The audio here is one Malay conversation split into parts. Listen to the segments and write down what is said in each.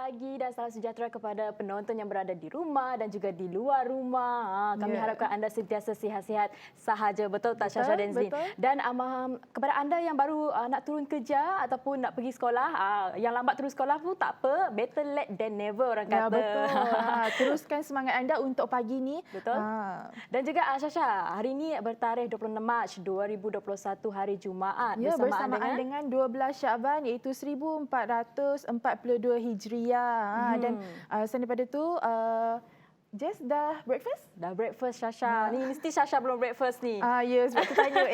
pagi dan salam sejahtera kepada penonton yang berada di rumah dan juga di luar rumah. Kami harapkan anda sentiasa sihat-sihat sahaja. Betul tak, Syasha dan Zlin? Dan kepada anda yang baru nak turun kerja ataupun nak pergi sekolah, yang lambat turun sekolah pun tak apa. Better late than never, orang kata. Ya, betul. Teruskan semangat anda untuk pagi ni. Betul. Dan juga Syasha, hari ini bertarikh 26 Mac 2021, hari Jumaat. Ya, bersamaan dengan 12 Syaban iaitu 1442 Hijriah. Dan selain daripada tu, Jess dah breakfast? Dah breakfast, Syasha. Ni mesti Syasha belum breakfast ni. Ya, sebab tu tanya.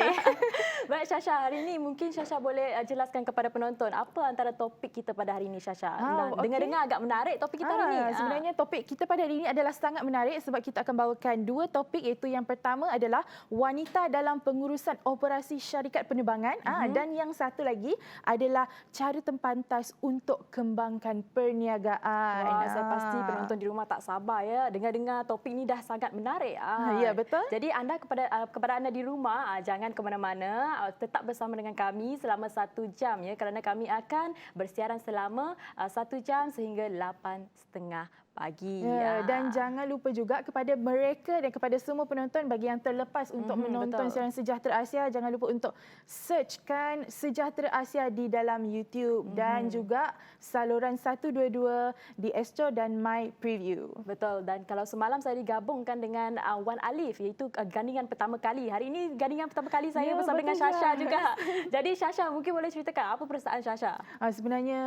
Baik, Syasha. Hari ini mungkin Syasha boleh jelaskan kepada penonton apa antara topik kita pada hari ini, Syasha. Dengar-dengar agak menarik topik kita hari ini. Sebenarnya topik kita pada hari ini adalah sangat menarik sebab kita akan bawakan dua topik, iaitu yang pertama adalah wanita dalam pengurusan operasi syarikat penerbangan dan yang satu lagi adalah cara terpantas untuk kembangkan perniagaan. Wah, saya pasti penonton di rumah tak sabar ya dengar topik ini dah sangat menarik. Ya, betul. Jadi anda kepada anda di rumah, jangan ke mana-mana, tetap bersama dengan kami selama 1 jam ya, kerana kami akan bersiaran selama 1 jam sehingga 8:30 pagi. Ya, dan jangan lupa juga kepada mereka dan kepada semua penonton bagi yang terlepas untuk menonton siaran Sejahtera Asia, jangan lupa untuk searchkan Sejahtera Asia di dalam YouTube dan juga saluran 122 di Astro dan My Preview. Betul. Dan kalau semalam saya digabungkan dengan Wan Alif, iaitu gandingan pertama kali. Hari ini gandingan pertama kali saya bersama dengan Syasha juga. Jadi Syasha, mungkin boleh ceritakan apa perasaan Syasha? Sebenarnya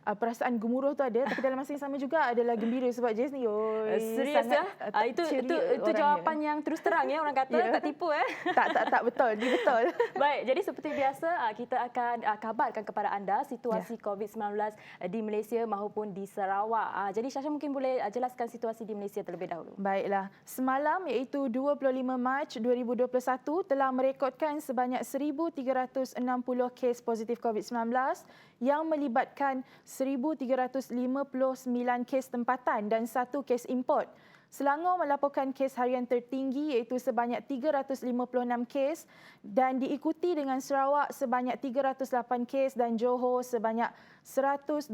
perasaan gemuruh tu ada, tapi dalam masa yang sama juga adalah gembira sebab Jess ni serius ya? Itu jawapan yang terus terang ya, orang kata. Tak tipu Tak betul, dia betul. Baik, jadi seperti biasa kita akan kabarkan kepada anda situasi COVID-19 di Malaysia maupun di Sarawak. Jadi Syasha mungkin boleh jelaskan situasi di Malaysia terlebih dahulu. Baiklah. Semalam iaitu 25 Mac 2021 telah merekodkan sebanyak 1,360 kes positif COVID-19 yang melibatkan 1,359 kes tempatan dan 1 kes import. Selangor melaporkan kes harian tertinggi iaitu sebanyak 356 kes dan diikuti dengan Sarawak sebanyak 308 kes dan Johor sebanyak 129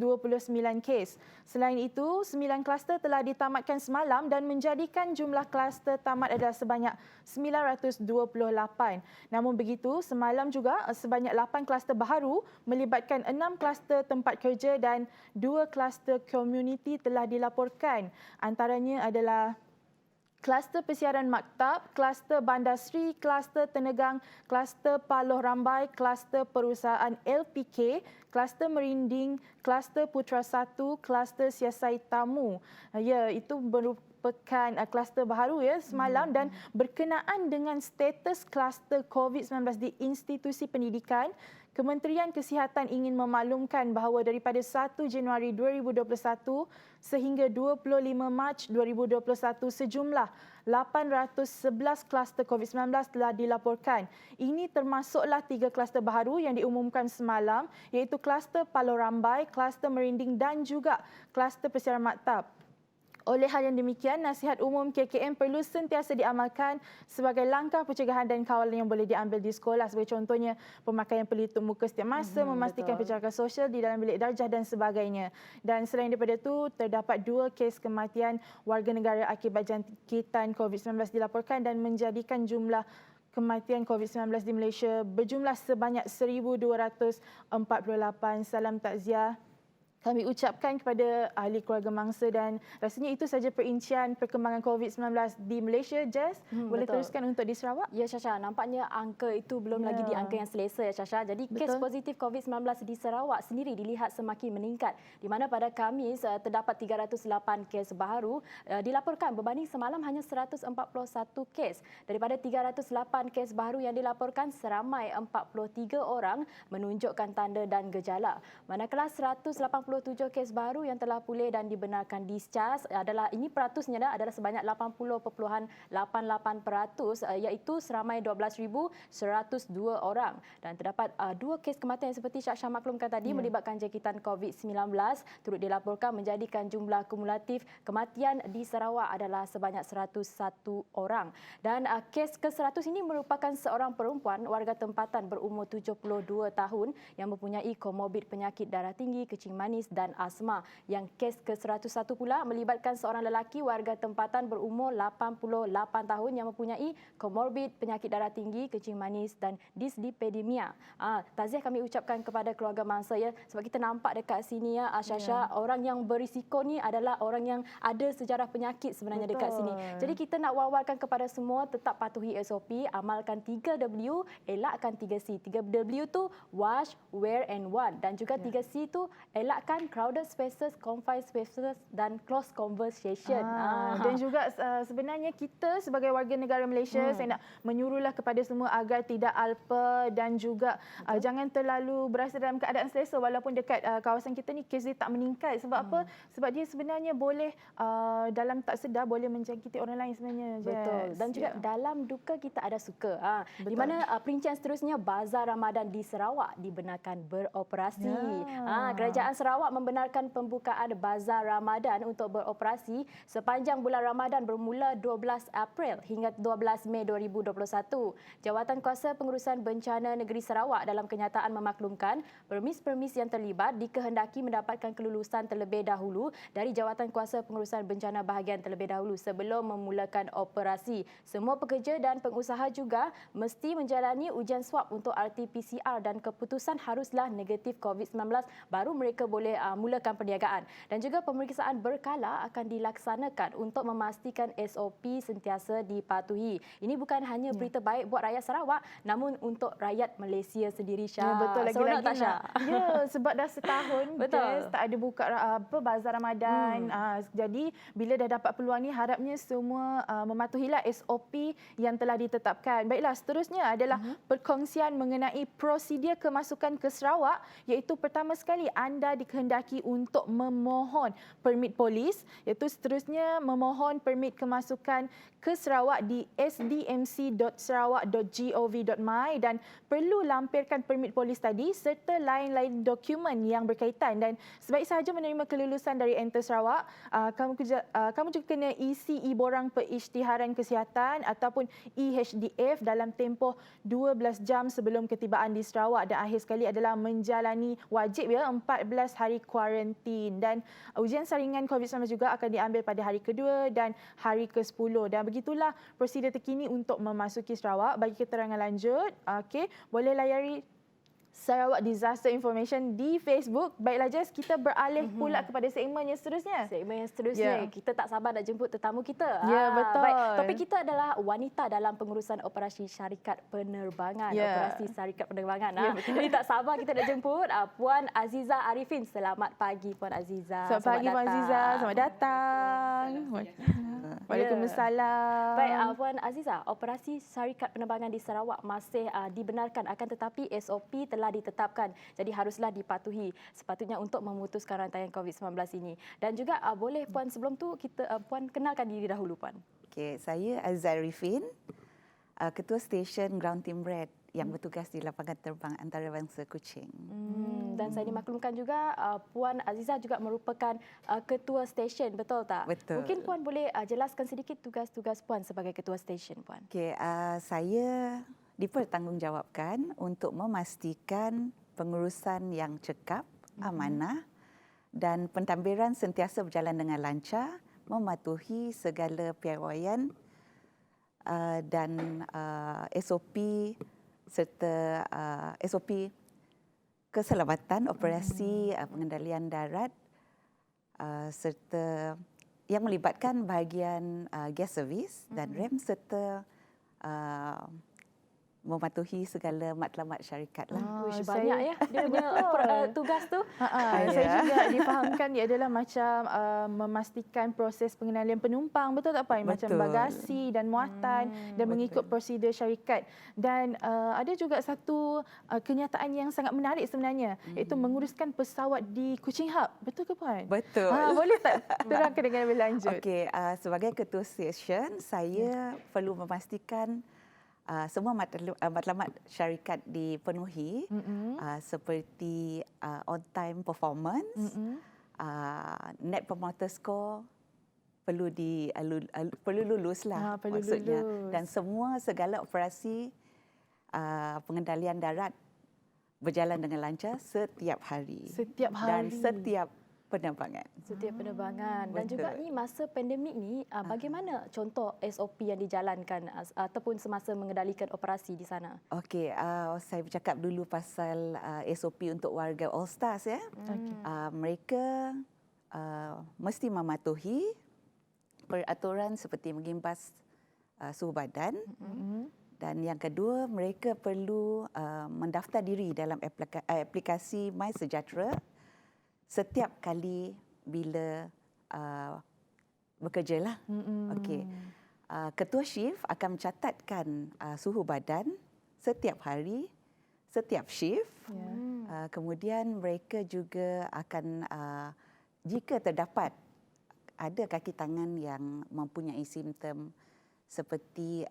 kes. Selain itu, 9 kluster telah ditamatkan semalam dan menjadikan jumlah kluster tamat adalah sebanyak 928. Namun begitu, semalam juga sebanyak 8 kluster baharu melibatkan 6 kluster tempat kerja dan 2 kluster komuniti telah dilaporkan. Antaranya adalah kluster persiaran maktab, kluster Bandar Seri, kluster Tenegang, kluster Paloh Rambai, kluster perusahaan LPK, kluster Merinding, kluster Putra 1, kluster Siasai Tamu. Ya, itu merupakan kluster baharu ya semalam dan berkenaan dengan status kluster COVID-19 di institusi pendidikan, Kementerian Kesihatan ingin memaklumkan bahawa daripada 1 Januari 2021 sehingga 25 Mac 2021 sejumlah 811 kluster COVID-19 telah dilaporkan. Ini termasuklah 3 kluster baharu yang diumumkan semalam, iaitu kluster Paloh Rambai, kluster Merinding dan juga kluster persiaran maktab. Oleh hal yang demikian, nasihat umum KKM perlu sentiasa diamalkan sebagai langkah pencegahan dan kawalan yang boleh diambil di sekolah. Sebagai contohnya, pemakaian pelitup muka setiap masa, memastikan penjarakan sosial di dalam bilik darjah dan sebagainya. Dan selain daripada itu, terdapat 2 kes kematian warga negara akibat jangkitan COVID-19 dilaporkan dan menjadikan jumlah kematian COVID-19 di Malaysia berjumlah sebanyak 1,248. Salam takziah kami ucapkan kepada ahli keluarga mangsa dan rasanya itu saja perincian perkembangan COVID-19 di Malaysia. Jess, boleh teruskan untuk di Sarawak? Ya, Syasha, nampaknya angka itu belum lagi di angka yang selesa ya, Syasha. Jadi kes positif COVID-19 di Sarawak sendiri dilihat semakin meningkat, di mana pada Khamis terdapat 308 kes baharu dilaporkan berbanding semalam hanya 141 kes. Daripada 308 kes baharu yang dilaporkan, seramai 43 orang menunjukkan tanda dan gejala. Manakala 187 kes baru yang telah pulih dan dibenarkan discharge ini peratusnya adalah sebanyak 80.88%, iaitu seramai 12,102 orang. Dan terdapat 2 kes kematian seperti Syasha maklumkan tadi melibatkan jangkitan COVID-19 turut dilaporkan menjadikan jumlah kumulatif kematian di Sarawak adalah sebanyak 101 orang. Dan kes ke-100 ini merupakan seorang perempuan warga tempatan berumur 72 tahun yang mempunyai komorbid penyakit darah tinggi, kencing manis manis dan asma. Yang kes ke-101 pula melibatkan seorang lelaki warga tempatan berumur 88 tahun yang mempunyai komorbid penyakit darah tinggi, kencing manis dan dislipidemia. Taziah kami ucapkan kepada keluarga mangsa ya, sebab kita nampak dekat sini ya Syasha, orang yang berisiko ni adalah orang yang ada sejarah penyakit sebenarnya dekat sini. Jadi kita nak wawarkan kepada semua tetap patuhi SOP, amalkan 3W, elakkan 3C. 3W tu wash, wear and want, dan juga 3C tu elakkan crowded spaces, confined spaces dan close conversation. Dan juga sebenarnya kita sebagai warga negara Malaysia, saya nak menyuruhlah kepada semua agar tidak alpa dan juga jangan terlalu berasa dalam keadaan selesa walaupun dekat kawasan kita ni kes dia tak meningkat. Sebab apa? Sebab dia sebenarnya boleh dalam tak sedar boleh menjangkiti orang lain sebenarnya. Betul. Dan juga dalam duka kita ada suka. Di mana perincian seterusnya, Bazar Ramadan di Sarawak dibenarkan beroperasi. Kerajaan Sarawak membenarkan pembukaan Bazar Ramadan untuk beroperasi sepanjang bulan Ramadan bermula 12 April hingga 12 Mei 2021. Jawatan Kuasa Pengurusan Bencana Negeri Sarawak dalam kenyataan memaklumkan permis-permis yang terlibat dikehendaki mendapatkan kelulusan terlebih dahulu dari Jawatan Kuasa Pengurusan Bencana bahagian terlebih dahulu sebelum memulakan operasi. Semua pekerja dan pengusaha juga mesti menjalani ujian swab untuk RT-PCR dan keputusan haruslah negatif COVID-19 baru mereka boleh mulakan perniagaan. Dan juga pemeriksaan berkala akan dilaksanakan untuk memastikan SOP sentiasa dipatuhi. Ini bukan hanya berita baik buat rakyat Sarawak namun untuk rakyat Malaysia sendiri, Syah. Betul, lagi-lagi tak, Syah? Ya, sebab dah setahun tak ada buka bazar Ramadan. Jadi bila dah dapat peluang ni, harapnya semua mematuhilah SOP yang telah ditetapkan. Baiklah, seterusnya adalah perkongsian mengenai prosedur kemasukan ke Sarawak, iaitu pertama sekali anda dikehendaki untuk memohon permit polis, iaitu seterusnya memohon permit kemasukan ke Sarawak di sdmc.sarawak.gov.my dan perlu lampirkan permit polis tadi serta lain-lain dokumen yang berkaitan. Dan sebaik sahaja menerima kelulusan dari Enter Sarawak, kamu juga kena isi e-borang perisytiharan kesihatan ataupun EHDF dalam tempoh 12 jam sebelum ketibaan di Sarawak, dan akhir sekali adalah menjalani wajib 14 hari kuarantin. Dan ujian saringan COVID-19 juga akan diambil pada hari kedua dan hari ke-10. Dan begitulah prosedur terkini untuk memasuki Sarawak. Bagi keterangan lanjut, boleh layari Sarawak Disaster Information di Facebook. Baiklah Jess, kita beralih pula kepada segmen yang seterusnya. Segmen yang seterusnya, kita tak sabar nak jemput tetamu kita. Ya, betul. Baik, topik kita adalah wanita dalam pengurusan operasi syarikat penerbangan. Operasi syarikat penerbangan. Jadi tak sabar kita nak jemput Puan Aziza Arifin. Selamat pagi Puan Aziza. Selamat pagi Puan Aziza. Selamat datang. Waalaikumsalam. Baik, Puan Aziza, operasi syarikat penerbangan di Sarawak masih dibenarkan, akan tetapi SOP telah ditetapkan. Jadi haruslah dipatuhi sepatutnya untuk memutuskan rantaian COVID-19 ini. Dan juga boleh Puan sebelum tu Puan kenalkan diri dahulu Puan. Okey, saya Aziza Arifin, Ketua Stesen Ground Team Red yang bertugas di lapangan terbang antarabangsa Kuching. Dan saya dimaklumkan juga Puan Aziza juga merupakan Ketua Stesen, betul tak? Betul. Mungkin Puan boleh jelaskan sedikit tugas-tugas Puan sebagai Ketua Stesen Puan. Okey, saya dipertanggungjawabkan untuk memastikan pengurusan yang cekap, amanah dan pentadbiran sentiasa berjalan dengan lancar, mematuhi segala piawaian dan SOP serta SOP keselamatan operasi pengendalian darat serta yang melibatkan bahagian gas servis dan rem serta mematuhi segala matlamat syarikat lah. Banyak ya dia punya tugas tu. Saya juga difahamkan dia adalah macam memastikan proses pengendalian penumpang, betul tak Puan? Macam bagasi dan muatan dan mengikut prosedur syarikat. Dan ada juga satu kenyataan yang sangat menarik sebenarnya, iaitu menguruskan pesawat di Kuching Hub. Betul ke Puan? Betul. Boleh tak terangkan dengan lebih lanjut? Okey, sebagai ketua stesen, saya perlu memastikan semua matlamat syarikat dipenuhi, seperti on-time performance, net promoter score perlu luluslah maksudnya. Dan segala operasi pengendalian darat berjalan dengan lancar setiap hari. Setiap hari. Dan setiap penerbangan. Setiap penerbangan. Dan Betul. juga ni masa pandemik ni, bagaimana contoh SOP yang dijalankan ataupun semasa mengendalikan operasi di sana? Okey, saya bercakap dulu pasal SOP untuk warga All Stars ya. Mereka mesti mematuhi peraturan seperti mengimbas suhu badan. Dan yang kedua, mereka perlu mendaftar diri dalam aplikasi MySejahtera setiap kali bila bekerja lah. Okey. Ketua shift akan mencatatkan suhu badan setiap hari, setiap shift. Kemudian mereka juga akan, jika terdapat ada kaki tangan yang mempunyai simptom seperti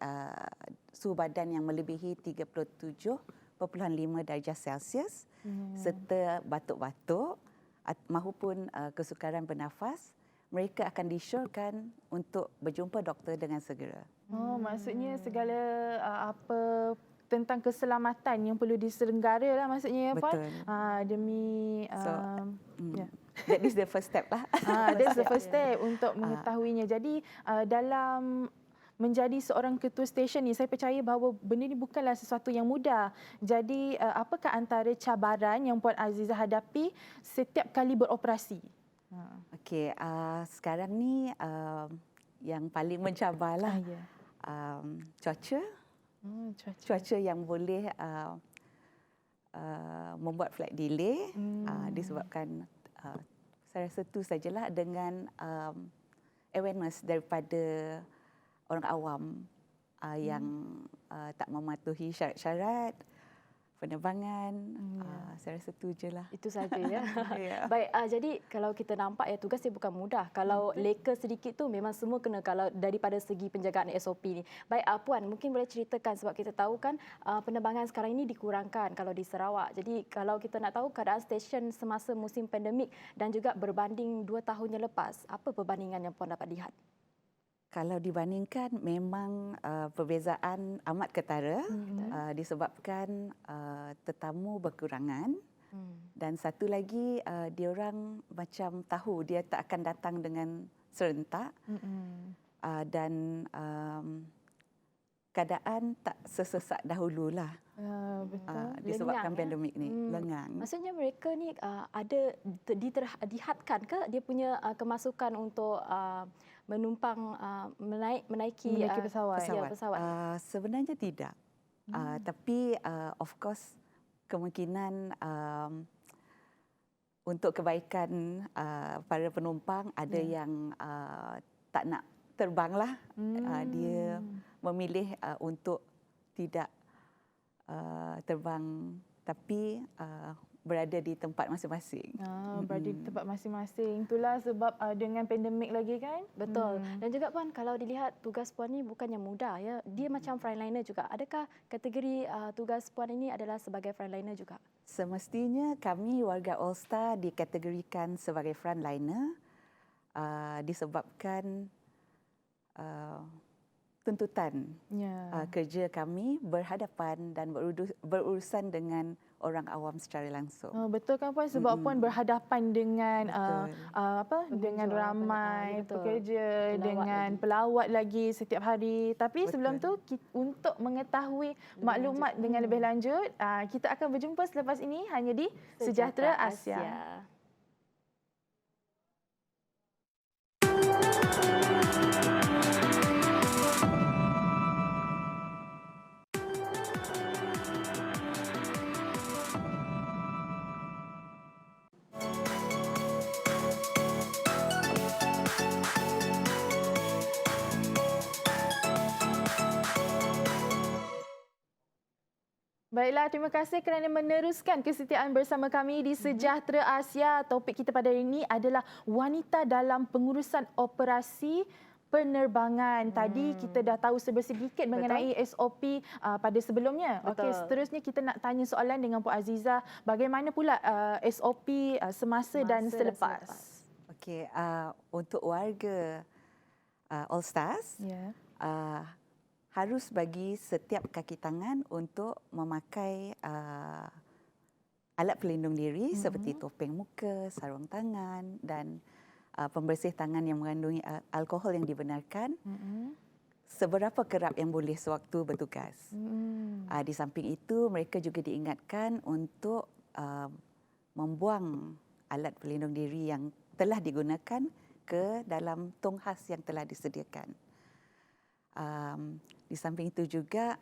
suhu badan yang melebihi 37.5 darjah Celsius serta batuk-batuk maupun kesukaran bernafas, mereka akan disyorkan untuk berjumpa doktor dengan segera. Oh, maksudnya segala apa tentang keselamatan yang perlu diselenggara lah maksudnya ya Puan. Betul. Demi That is the first step lah. that's the first step untuk mengetahuinya. Jadi dalam menjadi seorang ketua stesen ni, saya percaya bahawa benda ni bukanlah sesuatu yang mudah. Jadi apakah antara cabaran yang Puan Azizah hadapi setiap kali beroperasi? Okey, sekarang ni yang paling mencabarlah cuaca. Cuaca yang boleh membuat flight delay disebabkan saya rasa itu sajalah dengan awareness daripada orang awam yang tak mematuhi syarat-syarat penerbangan. Saya rasa itu je lah. Itu saja ya. Ya. Baik, jadi kalau kita nampak ya tugas dia bukan mudah. Kalau leka sedikit tu memang semua kena kalau daripada segi penjagaan SOP ni. Baik, Puan mungkin boleh ceritakan sebab kita tahu kan penerbangan sekarang ini dikurangkan kalau di Sarawak. Jadi kalau kita nak tahu keadaan stesen semasa musim pandemik dan juga berbanding 2 tahun yang lepas, apa perbandingan yang Puan dapat lihat? Kalau dibandingkan memang perbezaan amat ketara disebabkan tetamu berkurangan dan satu lagi diorang macam tahu dia tak akan datang dengan serentak dan keadaan tak sesesak dahululah. Disebabkan pandemik ni lengang. Maksudnya mereka ni ada dihadkan ke dia punya kemasukan untuk menumpang menaiki pesawat. Ya, pesawat. Sebenarnya tidak. Tapi of course kemungkinan untuk kebaikan para penumpang ada yang tak nak terbanglah. Dia memilih untuk tidak terbang tapi berada di tempat masing-masing. Berada di tempat masing-masing. Itulah sebab dengan pandemik lagi kan? Betul. Dan juga Puan, kalau dilihat tugas Puan ni bukannya mudah ya. Dia macam frontliner juga. Adakah kategori tugas Puan ini adalah sebagai frontliner juga? Semestinya kami warga All Star dikategorikan sebagai frontliner disebabkan tuntutan kerja kami berhadapan dan berurusan dengan orang awam secara langsung. Betul kan Puan, sebab Puan berhadapan dengan dengan ramai pekerja, dengan pelawat lagi setiap hari. Tapi sebelum tu untuk mengetahui maklumat dengan lebih lanjut, kita akan berjumpa selepas ini hanya di Sejahtera Asia. Baiklah, terima kasih kerana meneruskan kesetiaan bersama kami di Sejahtera Asia. Topik kita pada hari ini adalah wanita dalam pengurusan operasi penerbangan. Tadi kita dah tahu sedikit mengenai SOP pada sebelumnya. Okey, seterusnya kita nak tanya soalan dengan Puan Azizah. Bagaimana pula SOP semasa dan selepas? Okey, untuk warga All Stars, harus bagi setiap kaki tangan untuk memakai alat pelindung diri seperti topeng muka, sarung tangan dan pembersih tangan yang mengandungi alkohol yang dibenarkan. Seberapa kerap yang boleh sewaktu bertugas. Di samping itu, mereka juga diingatkan untuk membuang alat pelindung diri yang telah digunakan ke dalam tong khas yang telah disediakan. Di samping itu juga,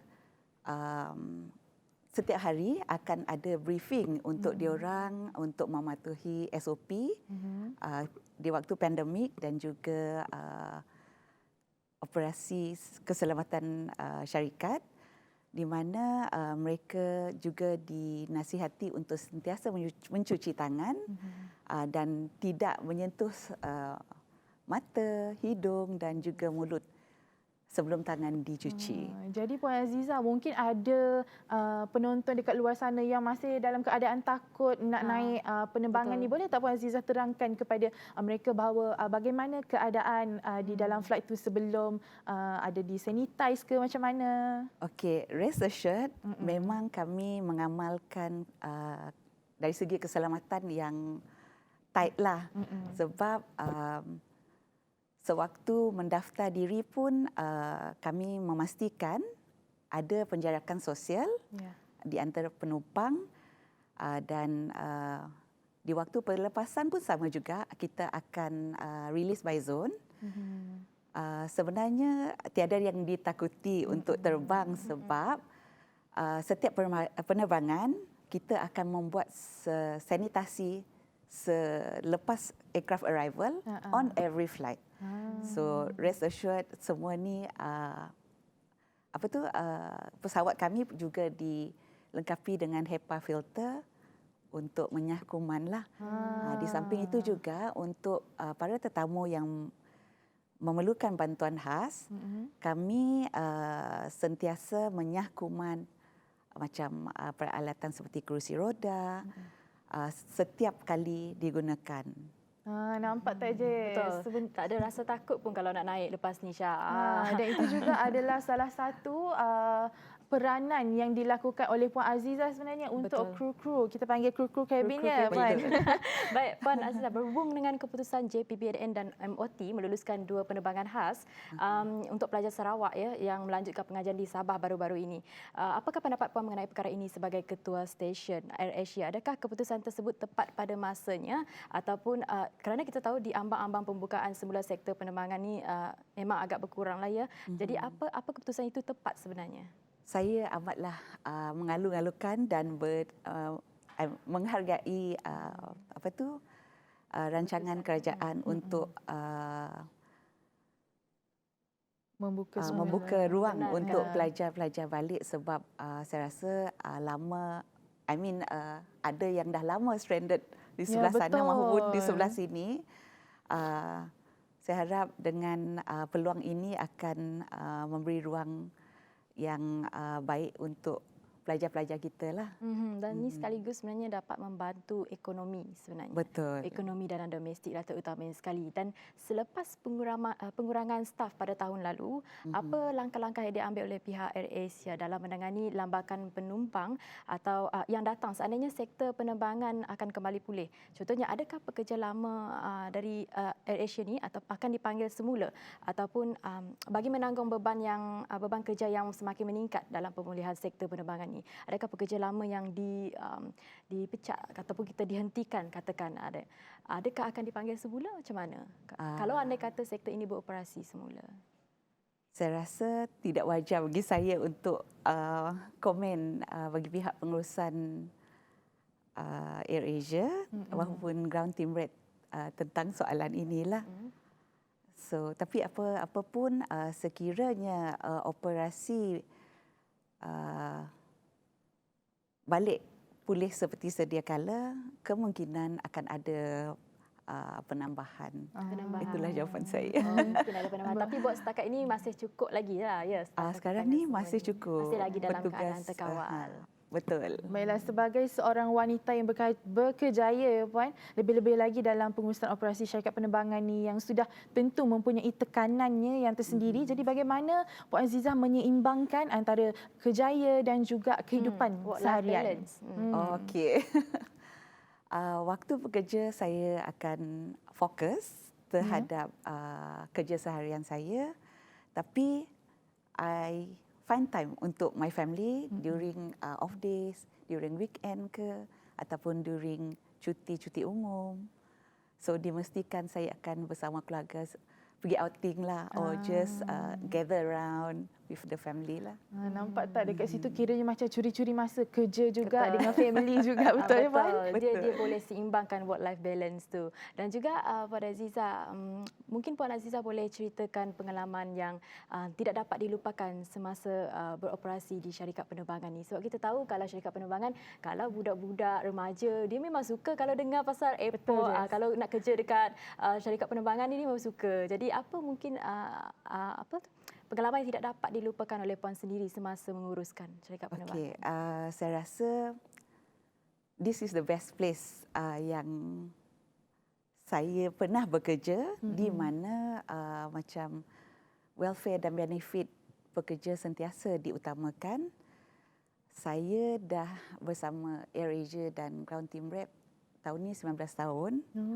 setiap hari akan ada briefing untuk diorang untuk mematuhi SOP di waktu pandemik dan juga operasi keselamatan syarikat, di mana mereka juga dinasihati untuk sentiasa mencuci tangan dan tidak menyentuh mata, hidung dan juga mulut sebelum tangan dicuci. Jadi Puan Aziza, mungkin ada penonton dekat luar sana yang masih dalam keadaan takut nak naik penerbangan ni. Boleh tak Puan Aziza terangkan kepada mereka bahawa bagaimana keadaan di dalam flight tu sebelum ada disanitize ke macam mana? Okey, rest assured memang kami mengamalkan dari segi keselamatan yang tight lah. Sebab sewaktu mendaftar diri pun kami memastikan ada penjarakan sosial di antara penumpang dan di waktu pelepasan pun sama juga, kita akan release by zone. Sebenarnya tiada yang ditakuti untuk terbang sebab setiap penerbangan kita akan membuat sanitasi selepas aircraft arrival on every flight. So rest assured semua ni pesawat kami juga dilengkapi dengan HEPA filter untuk menyah kuman lah. Di samping itu juga untuk para tetamu yang memerlukan bantuan khas, kami sentiasa menyah kuman macam peralatan seperti kerusi roda setiap kali digunakan. Nampak tak je? Betul. Tak ada rasa takut pun kalau nak naik lepas ni, Syah. Dan itu juga adalah salah satu peranan yang dilakukan oleh Puan Aziza sebenarnya untuk kru-kru. Kita panggil kru-kru kabinnya, Puan. Baik, Puan Aziza, berhubung dengan keputusan JPBNN dan MOT meluluskan 2 penerbangan khas untuk pelajar Sarawak yang melanjutkan pengajian di Sabah baru-baru ini. Apakah pendapat Puan mengenai perkara ini sebagai ketua stesen AirAsia? Adakah keputusan tersebut tepat pada masanya ataupun kerana kita tahu di ambang-ambang pembukaan semula sektor penerbangan ni memang agak berkurang lah ya. Jadi apa keputusan itu tepat sebenarnya? Saya amatlah mengalu-alukan dan menghargai rancangan kerajaan untuk membuka ruang untuk pelajar-pelajar balik sebab saya rasa ada yang dah lama stranded di sebelah sana maupun di sebelah sini. Saya harap dengan peluang ini akan memberi ruang yang baik untuk pelajar-pelajar kita lah. Dan ini sekaligus sebenarnya dapat membantu ekonomi sebenarnya. Betul. Ekonomi dalam domestik lah terutamanya sekali. Dan selepas pengurangan staf pada tahun lalu, apa langkah-langkah yang diambil oleh pihak AirAsia dalam menangani lambakan penumpang atau yang datang seandainya sektor penerbangan akan kembali pulih? Contohnya, adakah pekerja lama dari AirAsia ni atau akan dipanggil semula ataupun bagi menanggung beban kerja yang semakin meningkat dalam pemulihan sektor penerbangan ni? Adakah pekerja lama yang dipecat ataupun kita dihentikan, katakan adakah akan dipanggil semula macam mana? Kalau andai kata sektor ini beroperasi semula. Saya rasa tidak wajar bagi saya untuk komen bagi pihak pengurusan AirAsia maupun Ground Team Red tentang soalan inilah. So, tapi apapun sekiranya operasi balik pulih seperti sedia kala, kemungkinan akan ada penambahan. Itulah jawapan saya. Mungkin ada penambahan. Tapi buat setakat ini masih cukup lagi lah. Ya, sekarang ni masih cukup. Masih lagi dalam keadaan terkawal. Betul. Baiklah, sebagai seorang wanita yang berkejaya, Puan, lebih-lebih lagi dalam pengurusan operasi syarikat penerbangan ni yang sudah tentu mempunyai tekanannya yang tersendiri. Jadi bagaimana Puan Azizah menyeimbangkan antara kejaya dan juga kehidupan seharian? Okey. Waktu bekerja saya akan fokus terhadap kerja seharian saya, tapi I find time untuk my family during off days, during weekend ke ataupun during cuti-cuti umum. So dimestikan saya akan bersama keluarga pergi outing lah or just gather around with the family lah. Nampak tak dekat situ kiranya macam curi-curi masa kerja juga dengan family juga, betul ya Puan? Dia boleh seimbangkan work life balance tu. Dan juga Puan Azizah, mungkin Puan Azizah boleh ceritakan pengalaman yang tidak dapat dilupakan semasa beroperasi di syarikat penerbangan ni. Sebab kita tahu kalau syarikat penerbangan, kalau budak-budak remaja, dia memang suka kalau dengar pasal airport, kalau nak kerja dekat syarikat penerbangan ni, dia memang suka. Jadi apa mungkin pengalaman yang tidak dapat dilupakan oleh Puan sendiri semasa menguruskan syarikat penerbangan? Saya rasa this is the best place yang saya pernah bekerja, di mana macam welfare dan benefit pekerja sentiasa diutamakan. Saya dah bersama AirAsia dan Ground Team Rep tahun ni 19 tahun.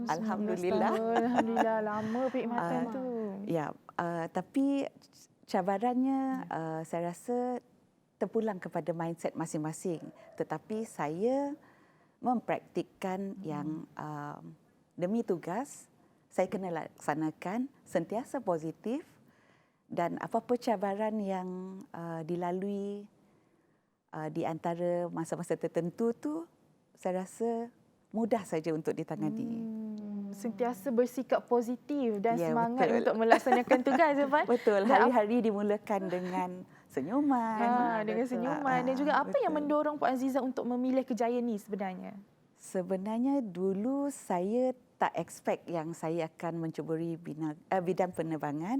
Alhamdulillah. 19 tahun. Alhamdulillah, lama perkhidmatan tu. Ya, tapi cabarannya saya rasa terpulang kepada mindset masing-masing. Tetapi saya mempraktikkan yang demi tugas saya kena laksanakan, sentiasa positif, dan apa-apa cabaran yang dilalui di antara masa-masa tertentu tu, saya rasa mudah saja untuk ditangani. Sentiasa bersikap positif dan semangat betul. untuk melaksanakan tugas, ya Puan? Betul, hari-hari dimulakan dengan senyuman. Dengan senyuman. Dan juga apa yang mendorong Puan Azizah untuk memilih kejayaan ni sebenarnya? Sebenarnya dulu saya tak expect yang saya akan mencuburi bidang penerbangan,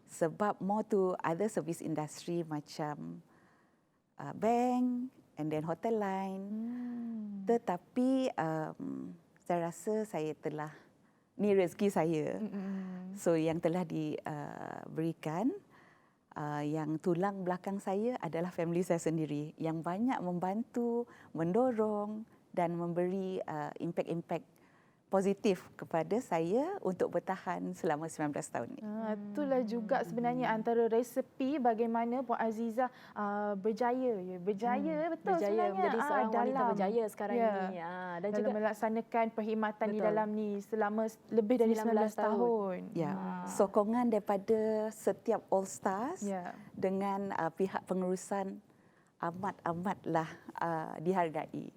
sebab more to other service industry macam bank and then hotel line. Tetapi saya rasa saya telah, ni rezeki saya. So yang telah diberikan, yang tulang belakang saya adalah family saya sendiri yang banyak membantu, mendorong dan memberi impact-impact positif kepada saya untuk bertahan selama 19 tahun ini. Itulah juga sebenarnya antara resepi bagaimana Puan Azizah berjaya. Berjaya, betul berjaya, sebenarnya. Menjadi seorang wanita berjaya sekarang ini. Dan dalam juga melaksanakan perkhidmatan di dalam ni selama lebih dari 19 tahun. Ya, sokongan daripada setiap All Stars dengan pihak pengurusan amat-amatlah dihargai.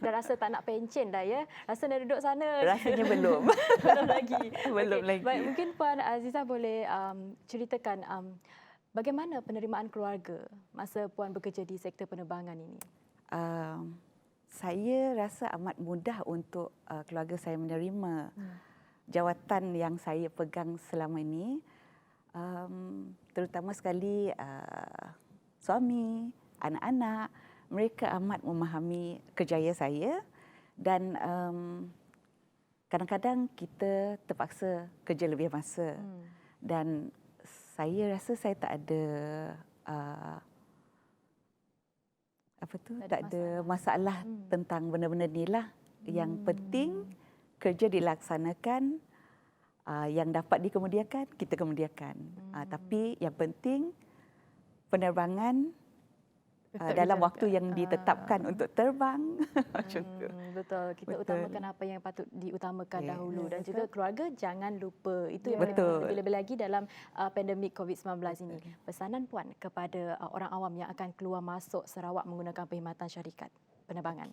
Dah rasa tak nak pencen dah ya. Rasa nak duduk sana. Rasanya belum. Belum lagi. Belum lagi. Baik, mungkin Puan Azizah boleh ceritakan bagaimana penerimaan keluarga masa Puan bekerja di sektor penerbangan ini? Saya rasa amat mudah untuk keluarga saya menerima jawatan yang saya pegang selama ini. Terutama sekali suami, anak-anak, mereka amat memahami kerjaya saya, dan kadang-kadang kita terpaksa kerja lebih masa. Dan saya rasa saya tak ada tak ada masalah tentang benda-benda inilah. Yang penting kerja dilaksanakan, yang dapat dikemudiakan kita kemudiakan. Tapi yang penting penerbangan dalam waktu yang ditetapkan untuk terbang. Macam tu. Betul. Kita utamakan apa yang patut diutamakan dahulu. Dan juga keluarga jangan lupa. Itu yang lebih-lebih lagi dalam pandemik COVID-19 ini. Pesanan Puan kepada orang awam yang akan keluar masuk Sarawak menggunakan perkhidmatan syarikat penerbangan.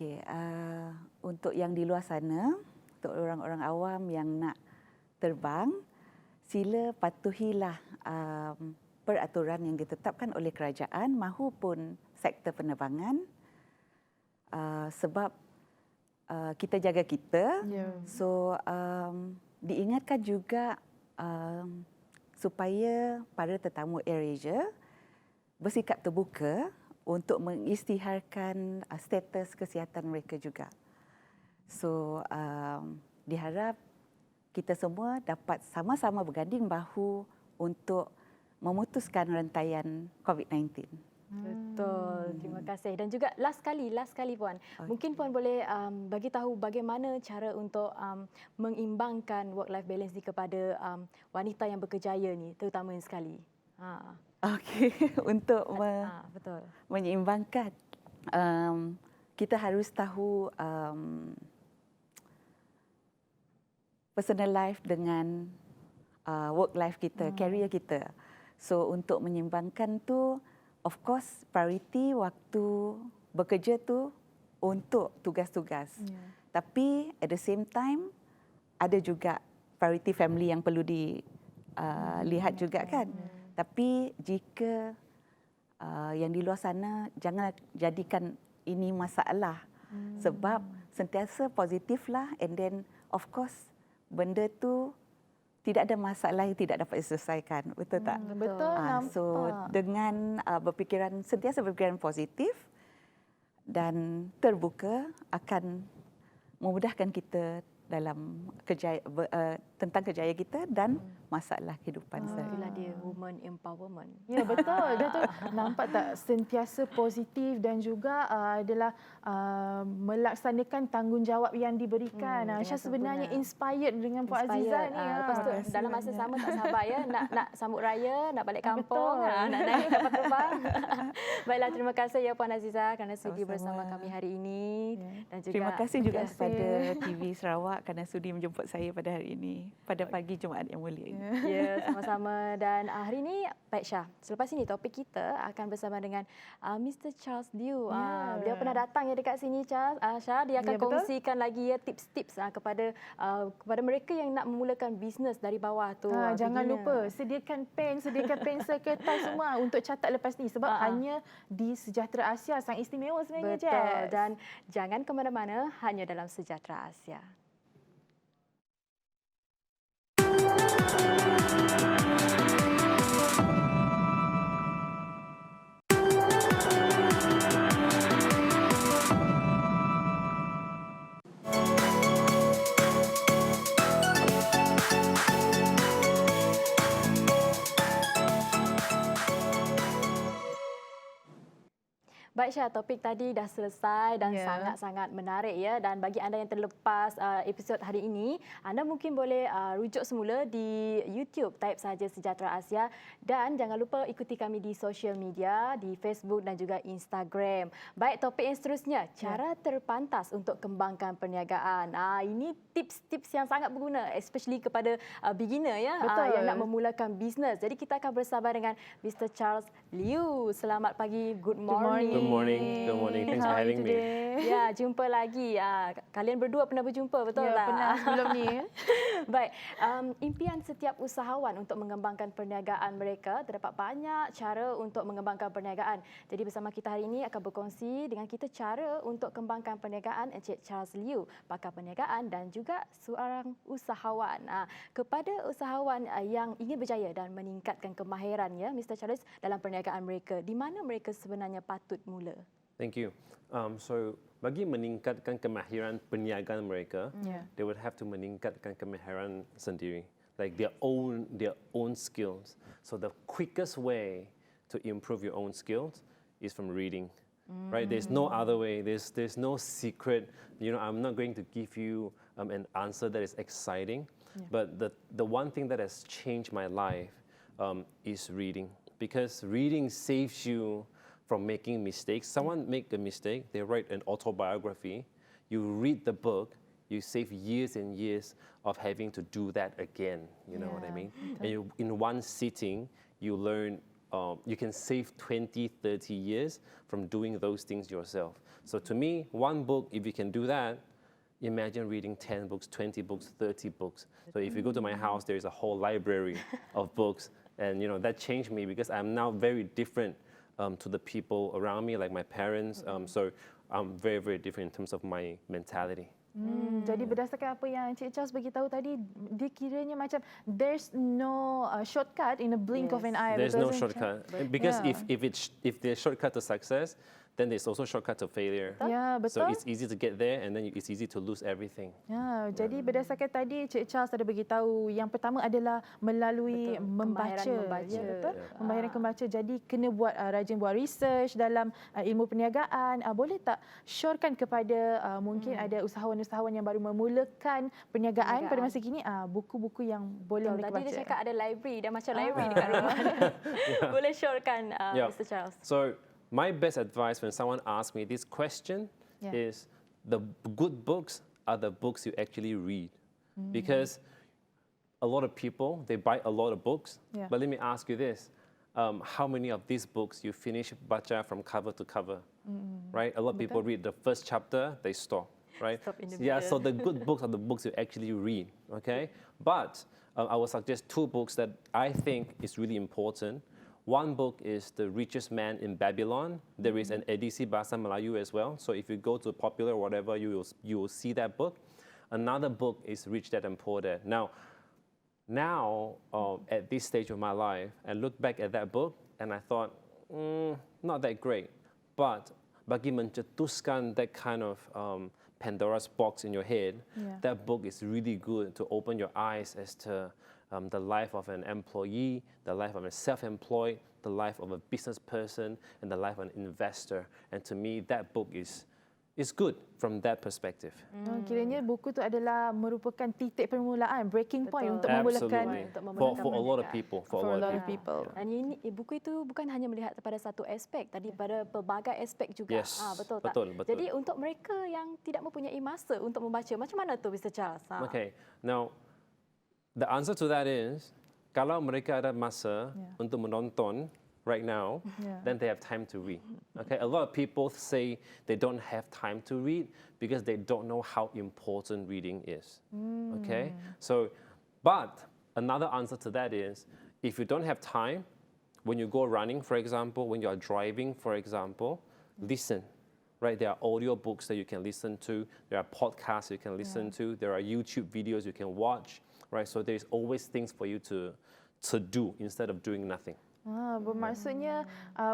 Untuk yang di luar sana, untuk orang-orang awam yang nak terbang, sila patuhilah peraturan yang ditetapkan oleh kerajaan mahupun sektor penerbangan, sebab kita jaga kita. So diingatkan juga supaya para tetamu AirAsia bersikap terbuka untuk mengisytiharkan status kesihatan mereka juga. So diharap kita semua dapat sama-sama berganding bahu untuk memutuskan rantaian COVID-19. Betul, terima kasih. Dan juga last kali Puan, mungkin Puan boleh bagi tahu bagaimana cara untuk mengimbangkan work-life balance ni kepada wanita yang berkejaya ni, terutama sekali. Okey, untuk betul. menyeimbangkan, kita harus tahu personal life dengan work life kita, career kita. So untuk menyeimbangkan tu, of course priority waktu bekerja tu untuk tugas-tugas. Tapi at the same time ada juga priority family yang perlu dilihat juga kan. Tapi jika yang di luar sana, jangan jadikan ini masalah. Sebab sentiasa positiflah, and then of course benda tu tidak ada masalah yang tidak dapat diselesaikan. Betul tak? Betul, nampak. So dengan sentiasa berfikiran positif dan terbuka akan memudahkan kita dalam tentang kerjaya kita dan masalah kehidupan saya. Itulah dia woman empowerment. Ya, betul. Dia tu nampak tak, sentiasa positif dan juga adalah melaksanakan tanggungjawab yang diberikan. Syah sebenarnya inspired dengan Puan Azizah ni. Lepas tu dalam masa sama tak sabar ya, nak sambut raya, nak balik kampung, nak naik kapal terbang. Baiklah, terima kasih ya Puan Azizah kerana sudi bersama kami hari ini. Dan juga terima kasih juga kepada TV Sarawak kerana sudi menjemput saya pada hari ini, pada pagi Jumaat yang mulia ini. Ya, sama-sama. Dan hari ini, baik Syah, selepas ini topik kita akan bersama dengan Mr. Charles Liew. Beliau pernah datang ya dekat sini, Syah. Dia akan kongsikan lagi ya tips-tips kepada mereka yang nak memulakan bisnes dari bawah tu. Jangan lupa sediakan pen, sediakan pensel, kertas semua untuk catat lepas ni. Sebab hanya di Sejahtera Asia, sangat istimewa sebenarnya. Betul. Dan jangan ke mana-mana, hanya dalam Sejahtera Asia. Baik Syah, topik tadi dah selesai dan sangat-sangat menarik ya. Dan bagi anda yang terlepas episod hari ini, anda mungkin boleh rujuk semula di YouTube, type saja Sejahtera Asia. Dan jangan lupa ikuti kami di social media, di Facebook dan juga Instagram. Baik, topik yang seterusnya, cara terpantas untuk kembangkan perniagaan. Ini tips-tips yang sangat berguna, especially kepada beginner ya, yang nak memulakan bisnes. Jadi kita akan bersama dengan Mr. Charles Liew. Selamat pagi, good morning. Good morning. Thanks for having me. Ya, jumpa lagi. Kalian berdua pernah berjumpa, betul tak? Pernah sebelum ni. Baik, impian setiap usahawan untuk mengembangkan perniagaan mereka, terdapat banyak cara untuk mengembangkan perniagaan. Jadi bersama kita hari ini akan berkongsi dengan kita cara untuk kembangkan perniagaan Encik Charles Liew, pakar perniagaan dan juga seorang usahawan. Kepada usahawan yang ingin berjaya dan meningkatkan kemahiran ya, Mr. Charles, dalam perniagaan mereka, di mana mereka sebenarnya patut mula? Thank you. So bagi meningkatkan kemahiran perniagaan mereka, they would have to meningkatkan kemahiran sendiri, like their own skills. So the quickest way to improve your own skills is from reading. Right? There's no other way. There's no secret. I'm not going to give you an answer that is exciting, but the one thing that has changed my life is reading, because reading saves you from making mistakes. Someone make a mistake, they write an autobiography, you read the book, you save years and years of having to do that again. You know what I mean? And in one sitting, you learn, you can save 20, 30 years from doing those things yourself. So to me, one book, if you can do that, imagine reading 10 books, 20 books, 30 books. So if you go to my house, there is a whole library of books. And that changed me, because I'm now very different to the people around me, like my parents. So I'm very, very different in terms of my mentality. Jadi berdasarkan apa yang Cik Charles beritahu tadi, dia kiranya macam there's no shortcut in a blink of an eye. There's betul no kan, shortcut Cik? because Yeah. if there's shortcut to success, then there's also shortcut to failure. Ya, So betul. it's easy to get there, and then it's easy to lose everything. Ya, jadi berdasarkan tadi Cik Charles ada beritahu yang pertama adalah melalui Betul, membaca. kemahiran membaca. Ya, betul. Ya. Kemahiran membaca. Jadi kena buat rajin buat research dalam ilmu perniagaan. Boleh tak syorkan kepada mungkin ada usahawan-usahawan yang baru memulakan perniagaan pada masa kini buku-buku yang boleh Betul, mereka tadi baca. dia cakap ada library dan macam library dekat rumah. Boleh syorkan Yeah. Mr. Charles. So my best advice when someone asks me this question is the good books are the books you actually read. Because a lot of people, they buy a lot of books. Yeah. But let me ask you this. How many of these books you finish baca from cover to cover? Right? A lot of people read the first chapter, they stop. Right? Stop in the Yeah, middle. so the good books are the books you actually read. Okay? But I will suggest two books that I think is really important. One book is The Richest Man in Babylon. There is an edisi Bahasa Melayu as well. So if you go to Popular or whatever, you will see that book. Another book is Rich Dad and Poor Dad. Now at this stage of my life, I look back at that book and I thought, not that great. But bagi mencetuskan that kind of Pandora's box in your head, that book is really good to open your eyes as to the life of an employee, the life of a self-employed, the life of a business person, and the life of an investor. And to me, that book is good from that perspective. Kiranya buku tu adalah merupakan titik permulaan, breaking point untuk memulakan Absolutely. For a lot of people. For a lot of people. Dan ini buku itu bukan hanya melihat pada satu aspek, tadi pada pelbagai aspek juga. Yes, Betul tak? betul. Jadi untuk mereka yang tidak mempunyai masa untuk membaca, macam mana tu Mr. Charles? Okay, now the answer to that is, kalau mereka ada masa untuk menonton right now, then they have time to read. Okay, a lot of people say they don't have time to read because they don't know how important reading is. Okay, so, but another answer to that is, if you don't have time, when you go running, for example, when you are driving, for example, listen. Right, there are audio books that you can listen to. There are podcasts you can listen to. There are YouTube videos you can watch. Right, so there's always things for you to do instead of doing nothing. Bermaksudnya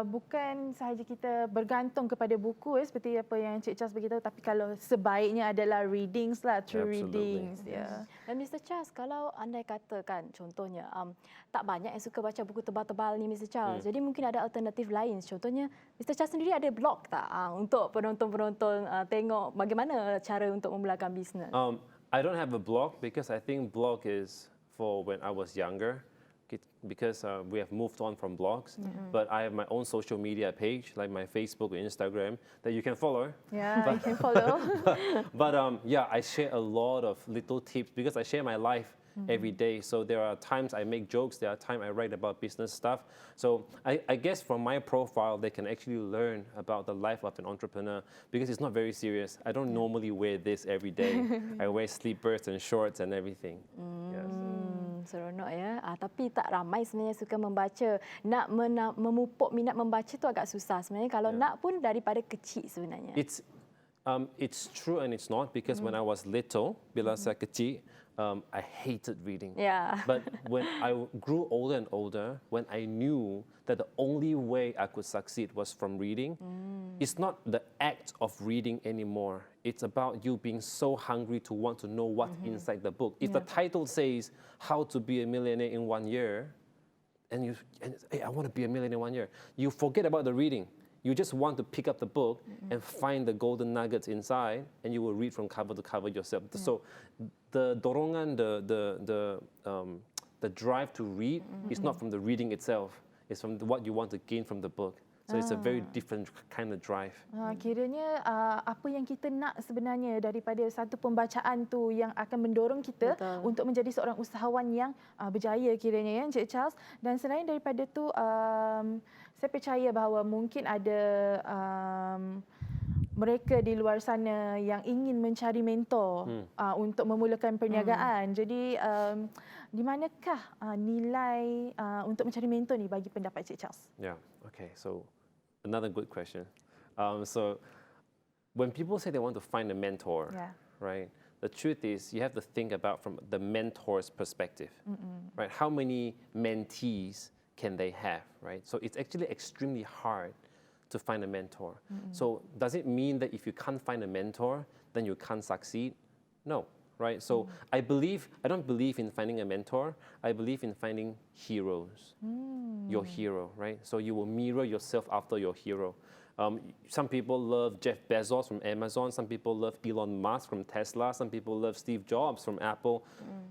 bukan sahaja kita bergantung kepada buku seperti apa yang Cik Charles beritahu, tapi kalau sebaiknya adalah readings lah, true readings. Dan Mr. Charles, kalau andai katakan contohnya tak banyak yang suka baca buku tebal-tebal ni Mr. Charles, jadi mungkin ada alternatif lain. Contohnya Mr. Charles sendiri ada blog tak untuk penonton-penonton tengok bagaimana cara untuk memulakan bisnes? I don't have a blog because I think blog is for when I was younger. Because we have moved on from blogs, but I have my own social media page, like my Facebook or Instagram, that you can follow. Yeah, you can follow. But I share a lot of little tips because I share my life every day. So there are times I make jokes, there are times I write about business stuff. So I guess from my profile, they can actually learn about the life of an entrepreneur because it's not very serious. I don't normally wear this every day. I wear sleepers and shorts and everything. Yes. Seronok ya. Tapi tak ramai sebenarnya suka membaca. Nak memupuk minat membaca tu agak susah sebenarnya. Kalau nak pun daripada kecil sebenarnya. It's true and it's not because when I was little, bila saya kecil, I hated reading. Yeah. But when I grew older and older, when I knew that the only way I could succeed was from reading, it's not the act of reading anymore. It's about you being so hungry to want to know what's inside the book. If the title says How to Be a Millionaire in 1 Year, and hey, I want to be a millionaire in 1 year, you forget about the reading. You just want to pick up the book and find the golden nuggets inside, and you will read from cover to cover yourself. So, the dorongan, the drive to read is not from the reading itself. It's from what you want to gain from the book. So it's a very different kind of drive. Kiranya apa yang kita nak sebenarnya daripada satu pembacaan tu yang akan mendorong kita untuk menjadi seorang usahawan yang berjaya kiranya ya Encik Charles. Dan selain daripada tu saya percaya bahawa mungkin ada mereka di luar sana yang ingin mencari mentor untuk memulakan perniagaan. Jadi di manakah nilai untuk mencari mentor ni bagi pendapat Encik Charles? Yeah. Okay. So another good question. So when people say they want to find a mentor, right? The truth is, you have to think about from the mentor's perspective, right? How many mentees can they have, right? So it's actually extremely hard to find a mentor. So does it mean that if you can't find a mentor, then you can't succeed? No, right? So I don't believe in finding a mentor. I believe in finding heroes, your hero, right? So you will mirror yourself after your hero. Some people love Jeff Bezos from Amazon. Some people love Elon Musk from Tesla. Some people love Steve Jobs from Apple.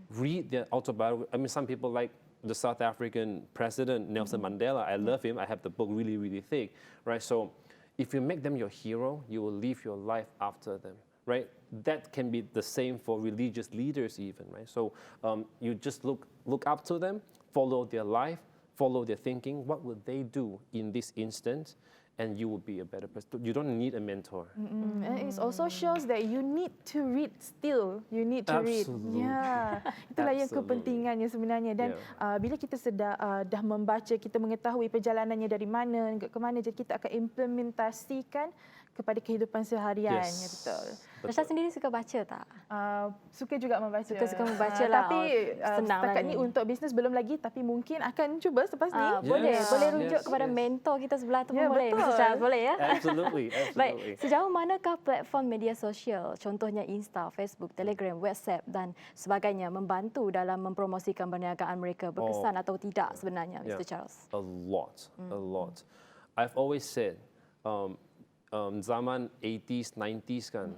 Read their autobiography. I mean, some people like the South African president, Nelson Mandela. I love him. I have the book really, really thick, right? So if you make them your hero, you will live your life after them, right? That can be the same for religious leaders even, right? So you just look up to them, follow their life, follow their thinking. What would they do in this instant? And you will be a better person. You don't need a mentor. And it also shows that you need to read still. You need to Absolutely. read. Ya, itulah yang Absolutely. kepentingannya sebenarnya. Dan bila kita dah membaca, kita mengetahui perjalanannya dari mana ke mana, jadi kita akan implementasikan kepada kehidupan seharian. Yes. Ya, betul. Tasha sendiri suka baca tak? Suka juga membaca. Suka membaca lah. Tapi Senang setakat lah ni ni. untuk bisnes belum lagi, tapi mungkin akan cuba selepas ni. Boleh rujuk yes, kepada yes. mentor kita sebelah tu Ya, pun boleh. betul. Mr. Charles, boleh ya? Absolutely, absolutely. Baik, sejauh manakah platform media sosial, contohnya Insta, Facebook, Telegram, WhatsApp dan sebagainya membantu dalam mempromosikan perniagaan mereka, berkesan atau tidak sebenarnya, Mr. Charles? A lot. I've always said, zaman 80s, 90s kan,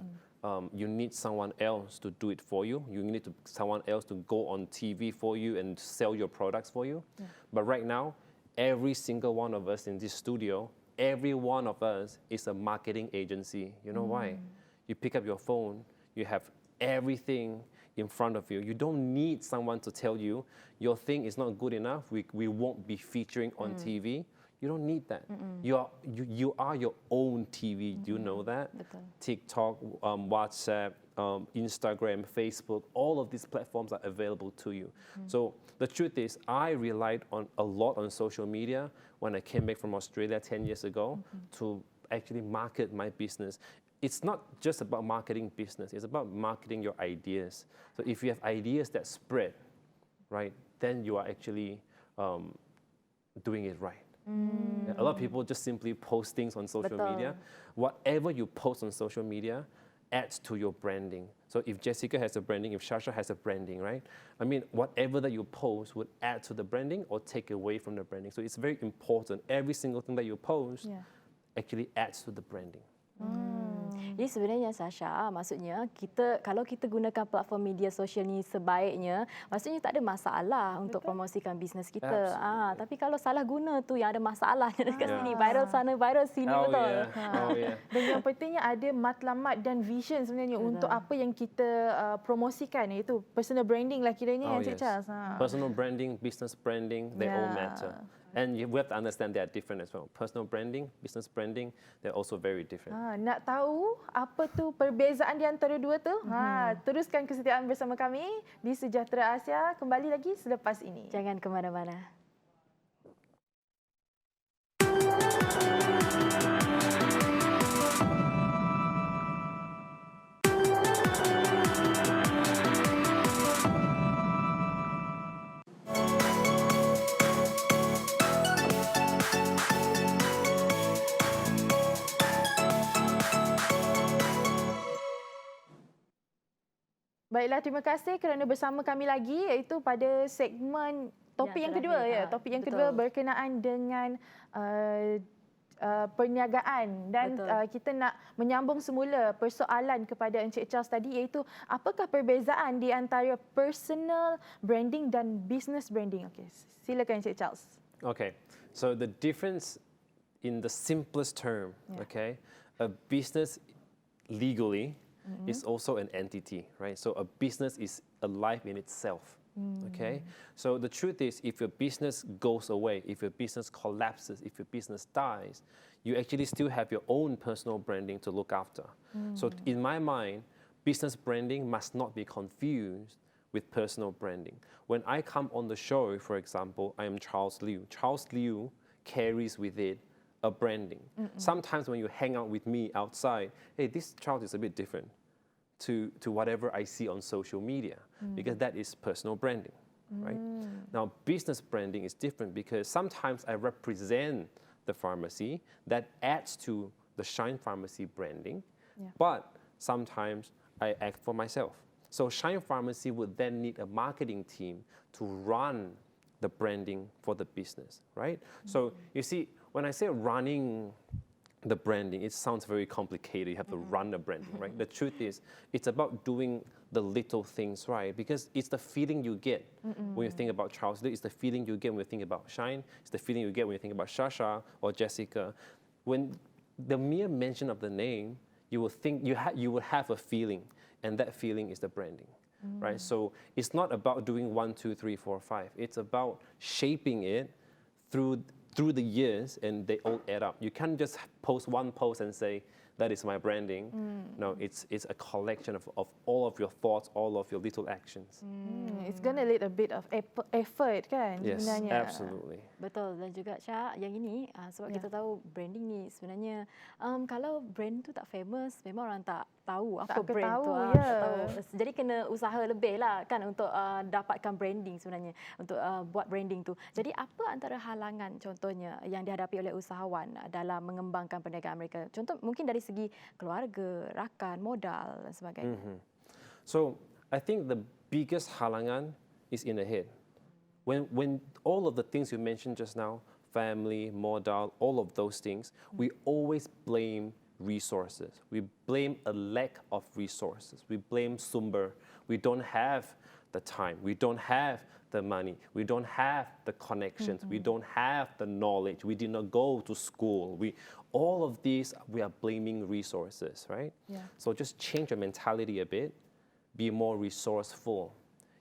you need someone else to do it for you. You need someone else to go on TV for you and sell your products for you. But right now, every single one of us in this studio, every one of us is a marketing agency. You know why? You pick up your phone, you have everything in front of you. You don't need someone to tell you your thing is not good enough. We won't be featuring on TV. You don't need that. You are your own TV. Do you know that? Betul. TikTok, WhatsApp, Instagram, Facebook, all of these platforms are available to you. So the truth is, I relied a lot on social media when I came back from Australia 10 years ago to actually market my business. It's not just about marketing business, it's about marketing your ideas. So if you have ideas that spread, right, then you are actually doing it right. A lot of people just simply post things on social Betul. media. Whatever you post on social media adds to your branding. So if Jessica has a branding, if Shasha has a branding, right? I mean, whatever that you post would add to the branding or take away from the branding. So it's very important. Every single thing that you post actually adds to the branding. Jadi sebenarnya Sasha, maksudnya kalau kita gunakan platform media sosial ni sebaiknya, maksudnya tak ada masalah untuk promosikan bisnes kita. Tapi kalau salah guna tu yang ada masalahnya dekat sini, viral sana, viral sini, betul. Dan yang pentingnya ada matlamat dan vision sebenarnya untuk apa yang kita promosikan, iaitu personal branding lah kiranya Encik Charles. Personal branding, business branding, they all matter. And we have to understand they are different as well. Personal branding, business branding, they're also very different. Nak tahu apa tu perbezaan di antara dua tu? Teruskan kesetiaan bersama kami di Sejahtera Asia. Kembali lagi selepas ini. Jangan ke mana-mana. Baiklah, terima kasih kerana bersama kami lagi, iaitu pada segmen topik yang kedua. Topik yang kedua berkenaan dengan perniagaan dan kita nak menyambung semula persoalan kepada Encik Charles tadi, iaitu apakah perbezaan di antara personal branding dan business branding? Okey, silakan Encik Charles. Okay, so the difference in the simplest term, okay, a business legally is also an entity, right? So a business is a life in itself. Okay, so the truth is, if your business goes away, if your business collapses, if your business dies, you actually still have your own personal branding to look after. So in my mind, business branding must not be confused with personal branding. When I come on the show, for example, I am Charles Liu. Charles Liu carries with it a branding. Sometimes when you hang out with me outside, hey, this Charles is a bit different. to whatever I see on social media, because that is personal branding, right? Now, business branding is different because sometimes I represent the pharmacy that adds to the Shine Pharmacy branding, but sometimes I act for myself. So Shine Pharmacy would then need a marketing team to run the branding for the business, right? So you see, when I say running the branding, it sounds very complicated. You have to run the branding, right? The truth is, it's about doing the little things right, because it's the feeling you get when you think about Charles Lee. It's the feeling you get when you think about Shine. It's the feeling you get when you think about Shasha or Jessica. When the mere mention of the name, you will think you will have a feeling, and that feeling is the branding, right? So it's not about doing 1, 2, 3, 4, 5. It's about shaping it through the years, and they all add up. You can't just post one post and say, that is my branding. No, it's a collection of all of your thoughts, all of your little actions. It's going to need a bit of effort kan Yes, sebenarnya. absolutely. Betul, dan juga Syah, yang ini sebab kita tahu branding ni sebenarnya kalau brand tu tak famous, memang orang tak tahu apa Tak brand tahu, tu. ya. Tak tahu. Jadi kena usaha lebih lah kan untuk dapatkan branding sebenarnya, untuk buat branding tu. Jadi apa antara halangan contohnya yang dihadapi oleh usahawan dalam mengembangkan perniagaan mereka? Contoh mungkin dari segi keluarga, rakan, modal dan sebagainya. So I think the biggest halangan is in the head. When all of the things you mentioned just now, family, modal, all of those things, we always blame resources. We blame a lack of resources. We blame sumber. We don't have the time. We don't have the money. We don't have the connections. We don't have the knowledge. We did not go to school. All of these, we are blaming resources, right? Yeah. So just change your mentality a bit. Be more resourceful.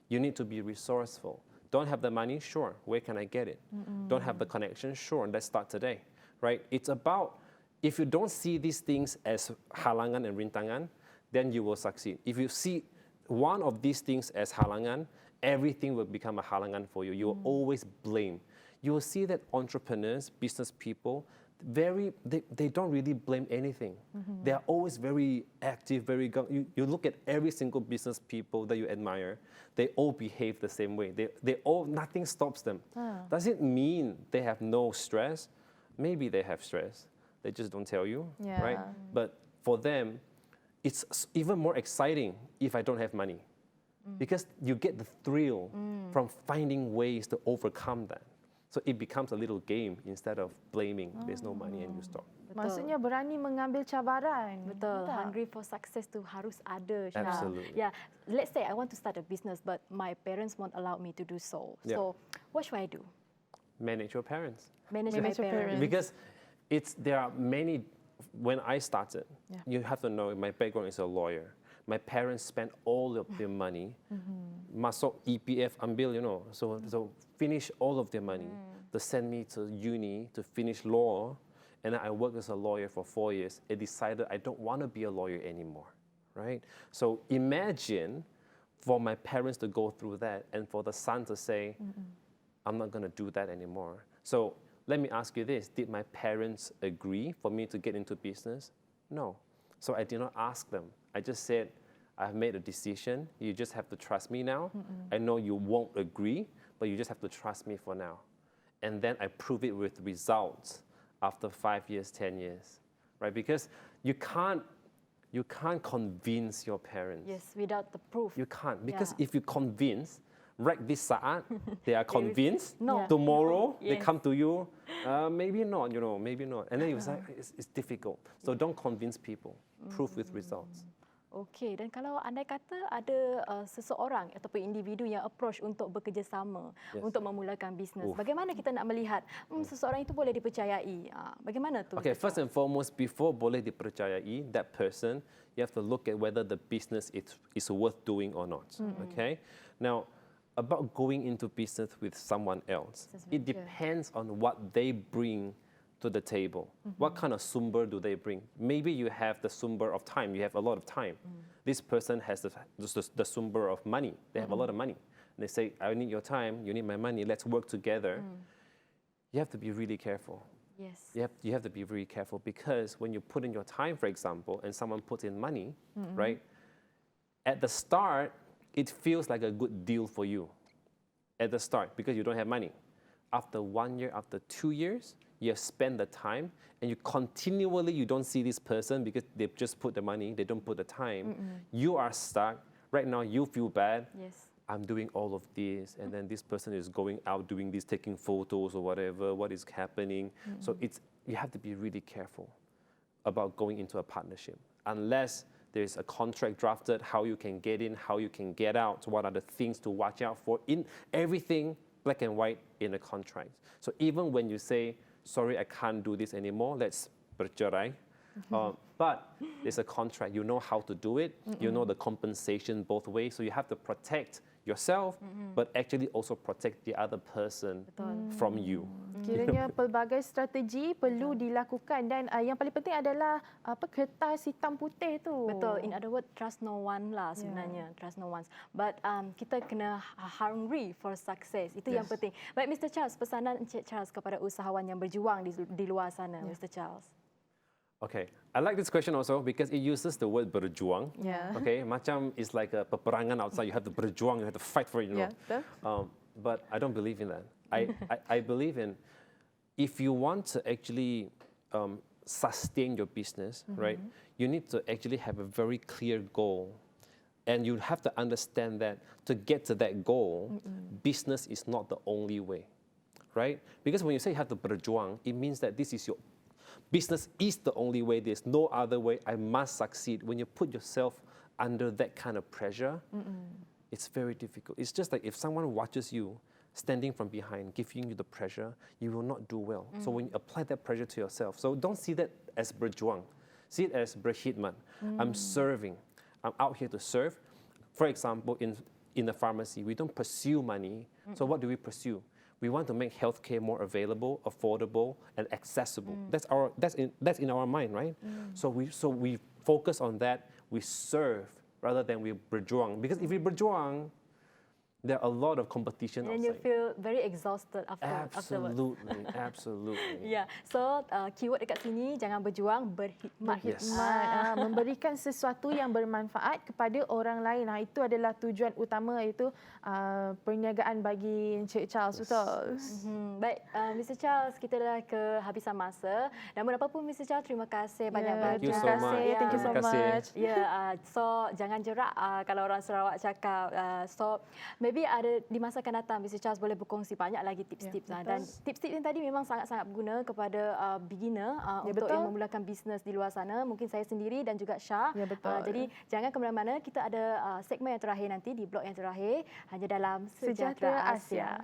You need to be resourceful. Don't have the money? Sure. Where can I get it? Don't have the connection? Sure. Let's start today, right? It's about, if you don't see these things as halangan and rintangan, then you will succeed. If you see one of these things as halangan, everything will become a halangan for you. You will always blame. You will see that entrepreneurs, business people, they don't really blame anything. They are always very active, you look at every single business people that you admire, they all behave the same way. They all, nothing stops them. Does it mean they have no stress? Maybe they have stress. They just don't tell you, right? But for them, it's even more exciting if I don't have money, because you get the thrill from finding ways to overcome that. So it becomes a little game instead of blaming there's no money and you stop. Maksudnya berani mengambil cabaran. Betul. Tak? Hungry for success tu harus ada. Syah. Absolutely. Yeah. Let's say I want to start a business, but my parents won't allow me to do so. Yeah. So what should I do? Manage your parents. Manage my your parents. Because there are many, when I started, you have to know my background is a lawyer. My parents spent all of their money, masuk EPF ambil, so finish all of their money to send me to uni to finish law, and I worked as a lawyer for 4 years. I decided I don't want to be a lawyer anymore, right? So imagine for my parents to go through that, and for the son to say, I'm not going to do that anymore. So let me ask you this, did my parents agree for me to get into business? No. So I did not ask them. I just said, I've made a decision. You just have to trust me now. I know you won't agree, but you just have to trust me for now. And then I prove it with results after 5 years, 10 years, right? Because you can't convince your parents. Yes, without the proof. You can't, because Yeah. if you convince, right this saat, they are convinced. No. Tomorrow they Yes. come to you, maybe not, maybe not. And then it's difficult. So don't convince people. Prove with results. Okey, dan kalau andai kata ada seseorang ataupun individu yang approach untuk bekerjasama untuk memulakan bisnes, bagaimana kita nak melihat seseorang itu boleh dipercayai? Bagaimana tu? Okay, first and foremost, before boleh dipercayai, that person, you have to look at whether the business is worth doing or not. Okay? Now, about going into business with someone else, it depends on what they bring to the table. What kind of sumber do they bring? Maybe you have the sumber of time. You have a lot of time. This person has the sumber of money. They have a lot of money. And they say, I need your time, you need my money, let's work together. You have to be really careful. Yes. You have to be very careful, because when you put in your time, for example, and someone puts in money, right? At the start, it feels like a good deal for you at the start because you don't have money. After 1 year, after 2 years, you have spent the time and you don't see this person because they've just put the money, they don't put the time. You are stuck. Right now, you feel bad. Yes. I'm doing all of this, and then this person is going out doing this, taking photos or whatever, what is happening. So you have to be really careful about going into a partnership. Unless there's a contract drafted, how you can get in, how you can get out, what are the things to watch out for, in everything black and white in a contract. So even when you say, sorry, I can't do this anymore, let's bercerai. But there's a contract, you know how to do it, you know the compensation both ways, so you have to protect yourself, but actually also protect the other person from you. Kiranya pelbagai strategi perlu dilakukan dan yang paling penting adalah kertas hitam putih tu. Betul. In other words, trust no one lah sebenarnya. Trust no one. But kita kena hungry for success. Itu yang penting. Baik, Mr. Charles, pesanan Encik Charles kepada usahawan yang berjuang di luar sana, Mr. Charles. Okay, I like this question also because it uses the word berjuang. Yeah. Okay, macam is like a peperangan outside. You have to berjuang, you have to fight for it, you know. But I don't believe in that. I believe in if you want to actually sustain your business, right? You need to actually have a very clear goal, and you have to understand that to get to that goal, business is not the only way, right? Because when you say you have to berjuang, it means that this is your business is the only way. There's no other way. I must succeed. When you put yourself under that kind of pressure, it's very difficult. It's just like if someone watches you standing from behind, giving you the pressure, you will not do well. So when you apply that pressure to yourself, so don't see that as berjuang. See it as berkhidmat. I'm serving. I'm out here to serve. For example, in the pharmacy, we don't pursue money. So what do we pursue? We want to make healthcare more available, affordable, and accessible. That's in our mind, right? So we focus on that. We serve rather than we berjuang. Because if we berjuang, there are a lot of competition outside. And you feel very exhausted afterwards. Absolutely. Yeah. So keyword dekat sini jangan berjuang, berkhidmat. Yes. Memberikan sesuatu yang bermanfaat kepada orang lain. Itu adalah tujuan utama, iaitu perniagaan bagi Encik Charles. Betul. Baik, Mr. Charles, kita dah kehabisan masa. Namun apapun, Mr. Charles, terima kasih banyak-banyak. Thank you so much. Thank you so much. So jangan jerak kalau orang Sarawak cakap. So maybe ada di masa akan datang, Mr. Charles boleh berkongsi banyak lagi tips-tips. Dan tips-tips yang tadi memang sangat-sangat berguna kepada beginner untuk yang memulakan bisnes di luar sana. Mungkin saya sendiri dan juga Syah. Jadi jangan ke mana-mana. Kita ada segmen yang terakhir nanti di blok yang terakhir hanya dalam Sejahtera Asia.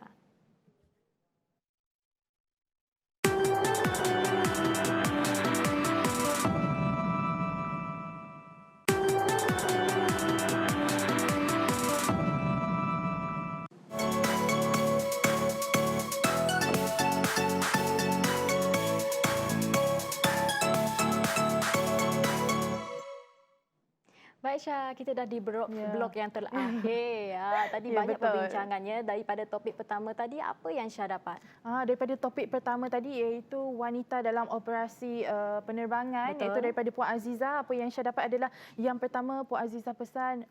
Baik Syah, kita dah di blok yang terakhir. Tadi banyak perbincangannya daripada topik pertama tadi. Apa yang Syah dapat? Daripada topik pertama tadi iaitu wanita dalam operasi penerbangan, iaitu daripada Puan Aziza. Apa yang Syah dapat adalah yang pertama, Puan Aziza pesan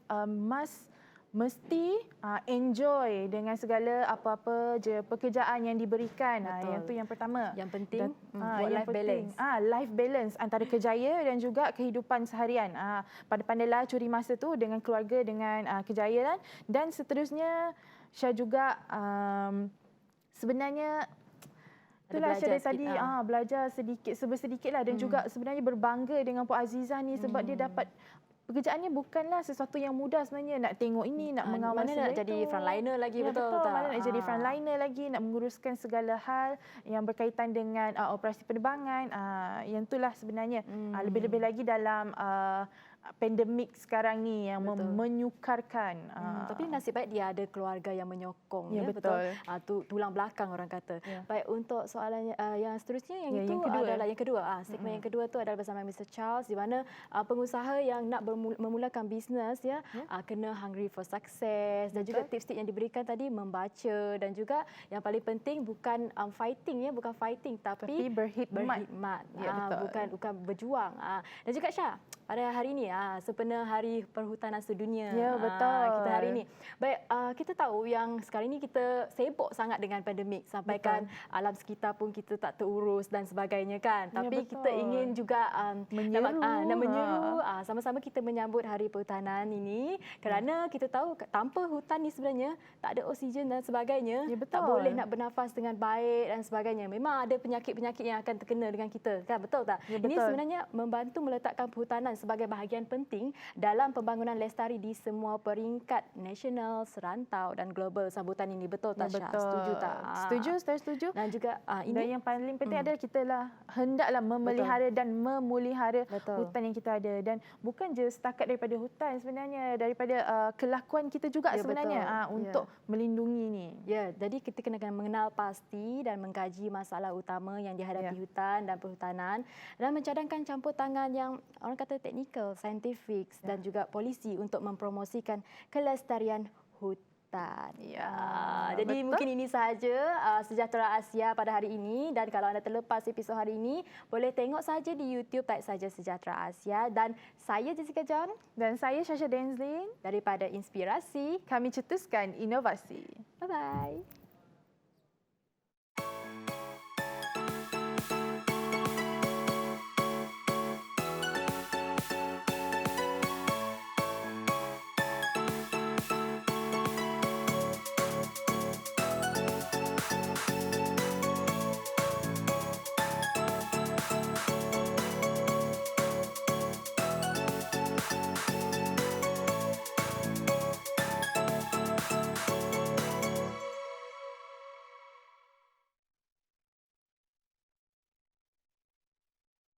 mesti enjoy dengan segala apa-apa je pekerjaan yang diberikan. Yang tu yang pertama. Yang penting life balance. Life balance antara kerjaya dan juga kehidupan seharian. Pandai-pandailah curi masa tu dengan keluarga, dengan kejayaan. Dan seterusnya, Syah juga sebenarnya itulah Syah dari tadi belajar sedikit lah, dan juga sebenarnya berbangga dengan Puan Aziza ni sebab dia dapat pekerjaannya bukanlah sesuatu yang mudah sebenarnya. Nak tengok ini, nak mengawal mana nak jadi frontliner lagi, betul tak? Mana nak jadi frontliner lagi, nak menguruskan segala hal yang berkaitan dengan operasi penerbangan. Yang itulah sebenarnya. Lebih-lebih lagi dalam pandemik sekarang ni yang menyukarkan. Tapi nasib baik dia ada keluarga yang menyokong. Betul. Tulang belakang orang kata. Baik, untuk soalan yang seterusnya, yang kedua. Segmen yang kedua tu adalah bersama Mr. Charles, di mana pengusaha yang nak memulakan bisnes kena hungry for success, dan juga tips-tips yang diberikan tadi, membaca, dan juga yang paling penting bukan fighting, bukan fighting tapi berkhidmat. bukan berjuang. Dan juga Syah, pada hari ini ini sempena Hari Perhutanan Sedunia. Ya, betul. Kita hari ini. Baik, kita tahu yang sekarang ini kita sibuk sangat dengan pandemik sampaikan alam sekitar pun kita tak terurus dan sebagainya kan. Ya, Tapi betul. kita ingin juga menyeru. sama-sama kita menyambut Hari Perhutanan ini kerana kita tahu tanpa hutan ni sebenarnya tak ada oksigen dan sebagainya. Ya, betul. Tak boleh nak bernafas dengan baik dan sebagainya. Memang ada penyakit-penyakit yang akan terkena dengan kita. Kan betul tak? Ya, Ini betul. sebenarnya membantu meletakkan perhutanan sebagai bahagian penting dalam pembangunan lestari di semua peringkat nasional, serantau dan global sambutan ini. Betul tak, Ya, Syah? betul. Setuju tak? Setuju, saya setuju. Dan juga Dan ini yang paling penting adalah kita hendaklah memelihara dan memulihara Betul. hutan yang kita ada, dan bukan je setakat daripada hutan sebenarnya, daripada kelakuan kita juga Ya, sebenarnya betul. untuk melindungi ni. Ya, jadi kita kena mengenal pasti dan mengkaji masalah utama yang dihadapi hutan dan perhutanan dan mencadangkan campur tangan yang orang kata teknikal, saintifik dan juga polisi untuk mempromosikan kelestarian hutan. Ya, jadi betul. mungkin ini sahaja Sejahtera Asia pada hari ini, dan kalau anda terlepas episod hari ini, boleh tengok saja di YouTube, type saja Sejahtera Asia, dan saya Jessica John Dan saya Syasha Denzlin, daripada Inspirasi. kami cetuskan inovasi. Bye bye.